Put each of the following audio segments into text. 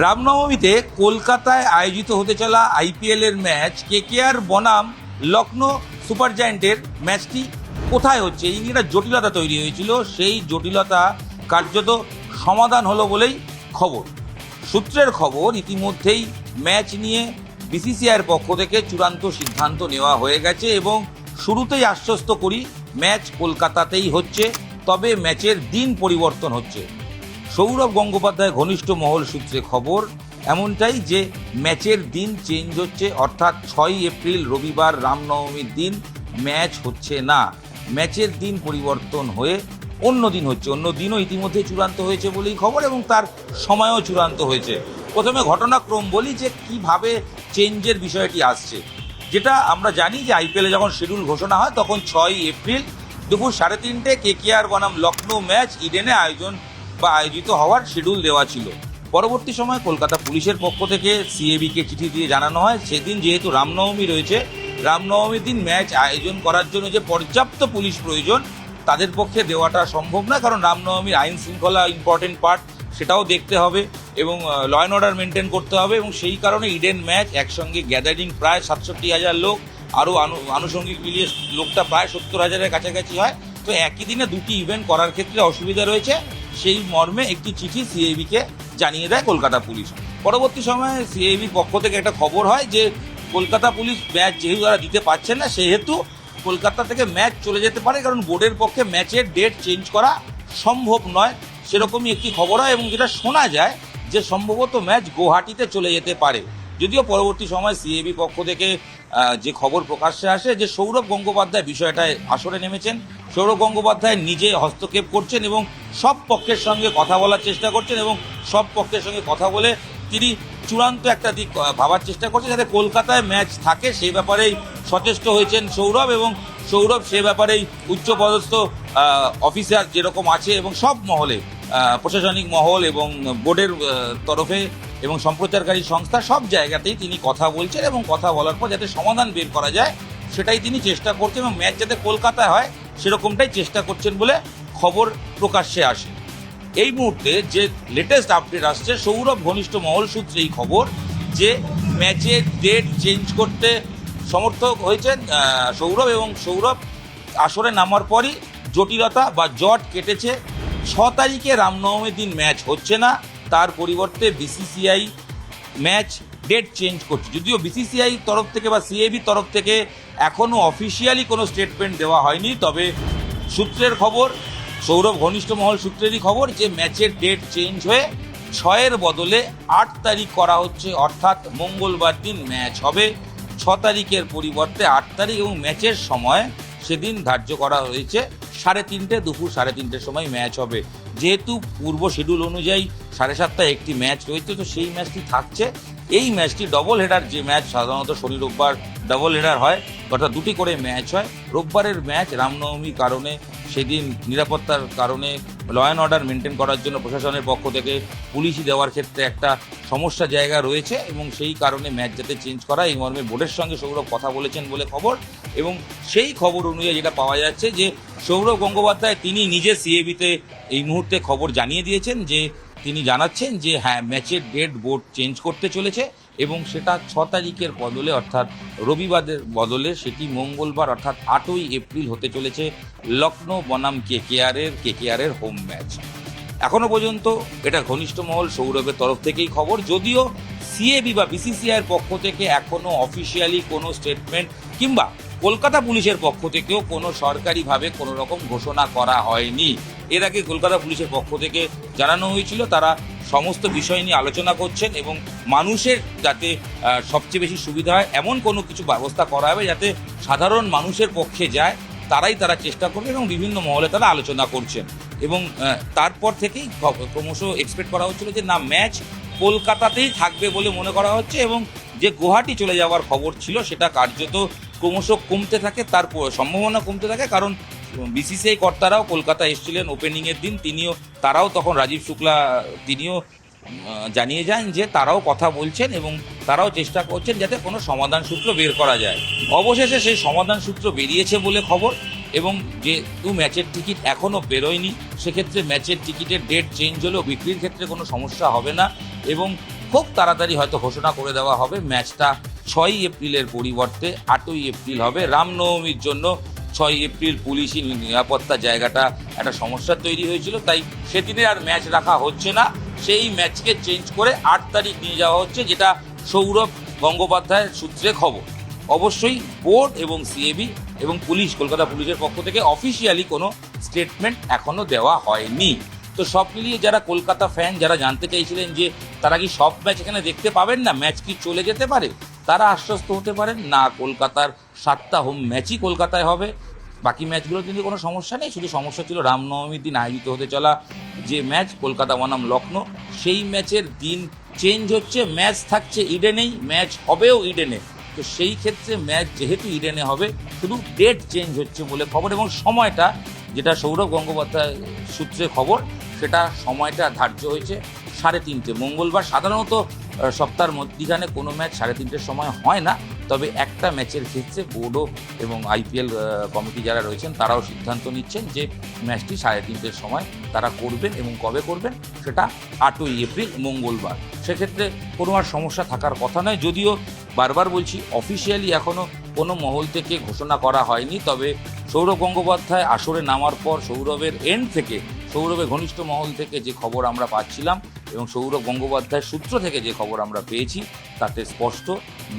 রামনবমীতে কলকাতায় আয়োজিত হতে চলা আইপিএল এর ম্যাচ কেকেআর বনাম লখনৌ সুপার জায়ান্টের ম্যাচটি কোথায় হচ্ছে এই নিয়ে একটা জটিলতা তৈরি হয়েছিল। সেই জটিলতা কার্যত সমাধান হলো বলেই খবর। সূত্রের খবর, ইতিমধ্যেই ম্যাচ নিয়ে বিসিসিআইয়ের পক্ষ থেকে চূড়ান্ত সিদ্ধান্ত নেওয়া হয়ে গেছে এবং শুরুতেই আশ্বস্ত করি, ম্যাচ কলকাতাতেই হচ্ছে, তবে ম্যাচের দিন পরিবর্তন হচ্ছে। সৌরভ গঙ্গোপাধ্যায় ঘনিষ্ঠ মহল সূত্রে খবর এমনটাই যে ম্যাচের দিন চেঞ্জ হচ্ছে, অর্থাৎ 6 এপ্রিল রবিবার রামনবমীর দিন ম্যাচ হচ্ছে না, ম্যাচের দিন পরিবর্তন হয়ে অন্য দিন হচ্ছে। অন্য দিনও ইতিমধ্যে চূড়ান্ত হয়েছে বলেই খবর এবং তার সময়ও চূড়ান্ত হয়েছে। প্রথমে ঘটনাক্রম বলি যে কিভাবে চেঞ্জের বিষয়টি আসছে। যেটা আমরা জানি যে আইপিএলে যখন শিডিউল ঘোষণা হয় তখন 6 এপ্রিল দুপুর 3:30 কেকেআর বনাম লখনৌ ম্যাচ ইডেনে আয়োজিত হওয়ার শিডিউল দেওয়া ছিল। পরবর্তী সময় কলকাতা পুলিশের পক্ষ থেকে সিএবিকে চিঠি দিয়ে জানানো হয় সেদিন যেহেতু রামনবমী রয়েছে, রামনবমীর দিন ম্যাচ আয়োজন করার জন্য যে পর্যাপ্ত পুলিশ প্রয়োজন তাদের পক্ষে দেওয়াটা সম্ভব না, কারণ রামনবমীর আইন শৃঙ্খলা ইম্পর্টেন্ট পার্ট, সেটাও দেখতে হবে এবং ল অ্যান্ড অর্ডার মেনটেন করতে হবে এবং সেই কারণে ইডেন ম্যাচ একসঙ্গে গ্যাদারিং প্রায় 67,000 লোক, আরও আনুষঙ্গিক মিলিয়ে লোকটা প্রায় 70,000-এর কাছাকাছি হয়। তো একই দিনে দুটি ইভেন্ট করার ক্ষেত্রে অসুবিধা রয়েছে, সেই মর্মে একটি চিঠি সিএবিকে জানিয়ে দেয় কলকাতা পুলিশ। পরবর্তী সময়ে সিএবির পক্ষ থেকে একটা খবর হয় যে কলকাতা পুলিশ ম্যাচ যেহেতু তারা দিতে পারছেন না, সেহেতু কলকাতা থেকে ম্যাচ চলে যেতে পারে, কারণ বোর্ডের পক্ষে ম্যাচের ডেট চেঞ্জ করা সম্ভব নয়, সেরকমই একটি খবর হয় এবং যেটা শোনা যায় যে সম্ভবত ম্যাচ গুয়াহাটিতে চলে যেতে পারে। যদিও পরবর্তী সময় সিএবি পক্ষ থেকে যে খবর প্রকাশ্যে আসে যে সৌরভ গঙ্গোপাধ্যায় বিষয়টায় আসরে নেমেছেন, সৌরভ গঙ্গোপাধ্যায় নিজে হস্তক্ষেপ করছেন এবং সব পক্ষের সঙ্গে কথা বলার চেষ্টা করছেন এবং সব পক্ষের সঙ্গে কথা বলে তিনি চূড়ান্ত একটা দিক ভাবার চেষ্টা করছেন যাতে কলকাতায় ম্যাচ থাকে, সেই ব্যাপারেই সচেষ্ট হয়েছেন সৌরভ এবং সৌরভ সে ব্যাপারেই উচ্চপদস্থ অফিসার যেরকম আছে এবং সব মহলে, প্রশাসনিক মহল এবং বোর্ডের তরফে এবং সম্প্রচারকারী সংস্থা, সব জায়গাতেই তিনি কথা বলছেন এবং কথা বলার পর যাতে সমাধান বের করা যায় সেটাই তিনি চেষ্টা করছেন এবং ম্যাচ যাতে কলকাতায় হয় সেরকমটাই চেষ্টা করছেন বলে খবর প্রকাশ্যে আসে। এই মুহূর্তে যে লেটেস্ট আপডেট আসছে, সৌরভ ঘনিষ্ঠ মহল সূত্রে এই খবর যে ম্যাচের ডেট চেঞ্জ করতে সমর্থক হয়েছেন সৌরভ এবং সৌরভ আসরে নামার পরই জটিলতা বা জট কেটেছে। 6 তারিখে রামনবমীর দিন ম্যাচ হচ্ছে না, তার পরিবর্তে বিসিসিআই ম্যাচ ডেট চেঞ্জ করছে। যদিও বিসিসিআই তরফ থেকে বা সিএবির তরফ থেকে এখনও অফিসিয়ালি কোনো স্টেটমেন্ট দেওয়া হয়নি, তবে সূত্রের খবর, সৌরভ ঘনিষ্ঠ মহল সূত্রেরই খবর যে ম্যাচের ডেট চেঞ্জ হয়ে 6-এর বদলে 8 তারিখ করা হচ্ছে, অর্থাৎ মঙ্গলবার দিন ম্যাচ হবে। 6 তারিখের পরিবর্তে 8 তারিখ এবং ম্যাচের সময় সেদিন ধার্য করা হয়েছে 3:30, দুপুর 3:30 সময় ম্যাচ হবে। যেহেতু পূর্ব শিডিউল অনুযায়ী 7:30 একটি ম্যাচ রয়েছে, তো সেই ম্যাচটি থাকছে। এই ম্যাচটি ডবল হেডার, যে ম্যাচ সাধারণত শনি রোববার ডবল হেডার হয়, অর্থাৎ দুটি করে ম্যাচ হয়। রোববারের ম্যাচ রামনবমীর কারণে সেদিন নিরাপত্তার কারণে ল অ্যান্ড অর্ডার মেনটেন করার জন্য প্রশাসনের পক্ষ থেকে পুলিশি দেওয়ার ক্ষেত্রে একটা সমস্যা জায়গা রয়েছে এবং সেই কারণে ম্যাচ যাতে চেঞ্জ করা, এই মর্মে বোর্ডের সঙ্গে সৌরভ কথা বলেছেন বলে খবর। এবং সেই খবর অনুযায়ী যেটা পাওয়া যাচ্ছে যে সৌরভ গঙ্গোপাধ্যায় তিনি নিজে সিএবিতে এই মুহূর্তে খবর জানিয়ে দিয়েছেন যে তিনি জানাচ্ছেন যে হ্যাঁ, ম্যাচের ডেট বোর্ড চেঞ্জ করতে চলেছে এবং সেটা 6 তারিখের বদলে, অর্থাৎ রবিবারের বদলে সেটি মঙ্গলবার অর্থাৎ 8ই এপ্রিল হতে চলেছে লখনৌ বনাম কেকেআরের হোম ম্যাচ। এখনও পর্যন্ত এটা ঘনিষ্ঠ মহল সৌরভের তরফ থেকেই খবর, যদিও সিএবি বা বিসিসিআইয়ের পক্ষ থেকে এখনও অফিসিয়ালি কোনো স্টেটমেন্ট কিংবা কলকাতা পুলিশের পক্ষ থেকেও কোনো সরকারিভাবে কোনো রকম ঘোষণা করা হয়নি। এর আগে কলকাতা পুলিশের পক্ষ থেকে জানানো হয়েছিল তারা সমস্ত বিষয় নিয়ে আলোচনা করছেন এবং মানুষের যাতে সবচেয়ে বেশি সুবিধা হয় এমন কোনো কিছু ব্যবস্থা করা হবে যাতে সাধারণ মানুষের পক্ষে যায়, তারা চেষ্টা করবে এবং বিভিন্ন মহলে তারা আলোচনা করছেন। এবং তারপর থেকেই ক্রমশ এক্সপেক্ট করা হচ্ছিল যে না, ম্যাচ কলকাতাতেই থাকবে বলে মনে করা হচ্ছে এবং যে গুয়াহাটি চলে যাওয়ার খবর ছিল সেটা কার্যত ক্রমশ কমতে থাকে, তার সম্ভাবনা কমতে থাকে, কারণ বিসিসিআই কর্তারাও কলকাতা এসেছিলেন ওপেনিংয়ের দিন, তারাও তখন রাজীব শুক্লা তিনিও জানিয়ে যান যে তারাও কথা বলছেন এবং তারাও চেষ্টা করছেন যাতে কোনো সমাধান সূত্র বের করা যায়। অবশেষে সেই সমাধান সূত্র বেরিয়েছে বলে খবর এবং যেহেতু ম্যাচের টিকিট এখনও বেরোয়নি, সেক্ষেত্রে ম্যাচের টিকিটের ডেট চেঞ্জ হলেও বিক্রির ক্ষেত্রে কোনো সমস্যা হবে না এবং খুব তাড়াতাড়ি হয়তো ঘোষণা করে দেওয়া হবে ম্যাচটা 6ই এপ্রিলের পরিবর্তে 8ই এপ্রিল হবে। রামনবমীর জন্য 6ই এপ্রিল পুলিশি নিরাপত্তা জায়গাটা একটা সমস্যা তৈরি হয়েছিল, তাই সেদিনে আর ম্যাচ রাখা হচ্ছে না। সেই ম্যাচকে চেঞ্জ করে 8 তারিখ নিয়ে যাওয়া হচ্ছে, যেটা সৌরভ গঙ্গোপাধ্যায়ের সূত্রে খবর। অবশ্যই বোর্ড এবং সিএবি এবং পুলিশ, কলকাতা পুলিশের পক্ষ থেকে অফিসিয়ালি কোনো স্টেটমেন্ট এখনো দেওয়া হয়নি। তো সব মিলিয়ে যারা কলকাতা ফ্যান, যারা জানতে চাইছিলেন যে তারা কি সব ম্যাচ এখানে দেখতে পাবেন না, ম্যাচ কি চলে যেতে পারে, তারা আশ্বস্ত হতে পারেন না। কলকাতার 7টা হোম ম্যাচই কলকাতায় হবে, বাকি ম্যাচগুলো কিন্তু কোনো সমস্যা নেই। শুধু সমস্যা ছিল রামনবমীর দিন আয়োজিত হতে চলা যে ম্যাচ কলকাতা বনাম লখনৌ, সেই ম্যাচের দিন চেঞ্জ হচ্ছে। ম্যাচ থাকছে ইডেনেই, ম্যাচ হবেও ইডেনে। তো সেই ক্ষেত্রে ম্যাচ যেহেতু ইডেনে হবে, শুধু ডেট চেঞ্জ হচ্ছে বলে খবর, এবং সময়টা, যেটা সৌরভ গঙ্গোপাধ্যায় সূত্রে খবর, সেটা সময়টা ধার্য হয়েছে 3:30 মঙ্গলবার। সাধারণত সপ্তাহের মধ্যিখানে কোনো ম্যাচ 3:30 সময় হয় না, তবে একটা ম্যাচের ক্ষেত্রে বোর্ডও এবং আইপিএল কমিটি যারা রয়েছেন তারাও সিদ্ধান্ত নিচ্ছেন যে ম্যাচটি 3:30 সময় তারা করবেন, এবং কবে করবেন সেটা 8ই এপ্রিল মঙ্গলবার। সেক্ষেত্রে কোনো আর সমস্যা থাকার কথা নয়। যদিও বারবার বলছি, অফিসিয়ালি এখনও কোনো মহল থেকে ঘোষণা করা হয়নি, তবে সৌরভ গঙ্গোপাধ্যায় আসরে নামার পর সৌরভের এন্ড থেকে, সৌরভের ঘনিষ্ঠ মহল থেকে যে খবর আমরা পাচ্ছিলাম এবং সৌরভ গঙ্গোপাধ্যায়ের সূত্র থেকে যে খবর আমরা পেয়েছি, তাতে স্পষ্ট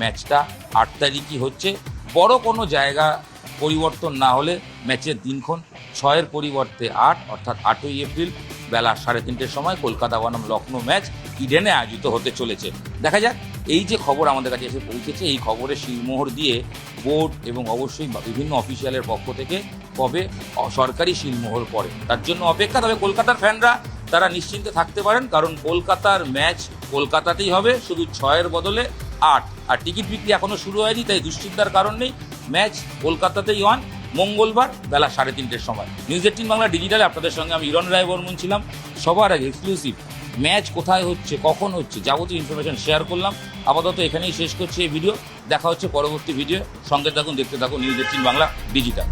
ম্যাচটা 8 তারিখই হচ্ছে। বড় কোনো জায়গা পরিবর্তন না হলে ম্যাচের দিনক্ষণ 6-এর পরিবর্তে 8, অর্থাৎ 8ই এপ্রিল বেলা 3:30 সময় কলকাতা বনাম লখনৌ ম্যাচ ইডেনে আয়োজিত হতে চলেছে। দেখা যাক, এই যে খবর আমাদের কাছে এসে পৌঁছেছে, এই খবরের শিলমোহর দিয়ে বোর্ড এবং অবশ্যই বিভিন্ন অফিসিয়ালের পক্ষ থেকে কবে সরকারি শিলমোহর পড়ে, তার জন্য অপেক্ষা। তবে কলকাতার ফ্যানরা তারা নিশ্চিন্তে থাকতে পারেন, কারণ কলকাতার ম্যাচ কলকাতাতেই হবে, শুধু 6-এর বদলে 8। আর টিকিট বিক্রি এখনও শুরু হয়নি, তাই দুশ্চিন্তার কারণ নেই। ম্যাচ কলকাতাতেই অন, মঙ্গলবার বেলা 3:30 সময়। নিউজ 18 বাংলা ডিজিটালে আপনাদের সঙ্গে আমি হিরণ রায় বর্মন ছিলাম। সবার আগে এক্সক্লুসিভ ম্যাচ কোথায় হচ্ছে, কখন হচ্ছে, যাবতীয় ইনফরমেশন শেয়ার করলাম। আপাতত এখানেই শেষ করছি এই ভিডিও। দেখা হচ্ছে পরবর্তী ভিডিও। সঙ্গে থাকুন, দেখতে থাকুন নিউজ 18 বাংলা ডিজিটাল।